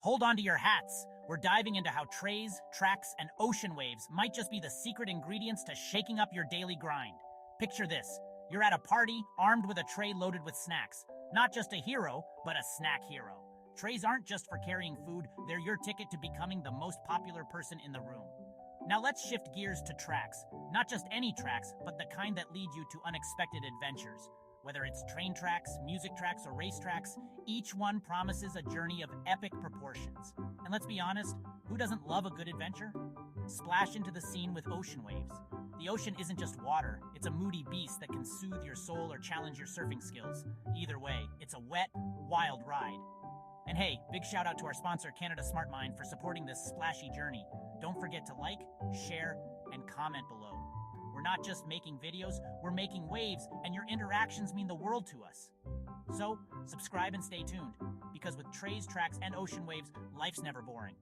Hold on to your hats. We're diving into how trays, tracks, and ocean waves might just be the secret ingredients to shaking up your daily grind. Picture this. You're at a party, armed with a tray loaded with snacks. Not just a hero, but a snack hero. Trays aren't just for carrying food, they're your ticket to becoming the most popular person in the room. Now let's shift gears to tracks. Not just any tracks, but the kind that lead you to unexpected adventures. Whether it's train tracks, music tracks, or race tracks, each one promises a journey of epic proportions. And let's be honest, who doesn't love a good adventure? Splash into the scene with ocean waves. The ocean isn't just water, it's a moody beast that can soothe your soul or challenge your surfing skills. Either way, it's a wet, wild ride. And hey, big shout out to our sponsor, Canada Smart Mind, for supporting this splashy journey. Don't forget to like, share, and comment below. We're not just making videos, we're making waves, and your interactions mean the world to us. So, subscribe and stay tuned, because with trays, tracks, and ocean waves, life's never boring.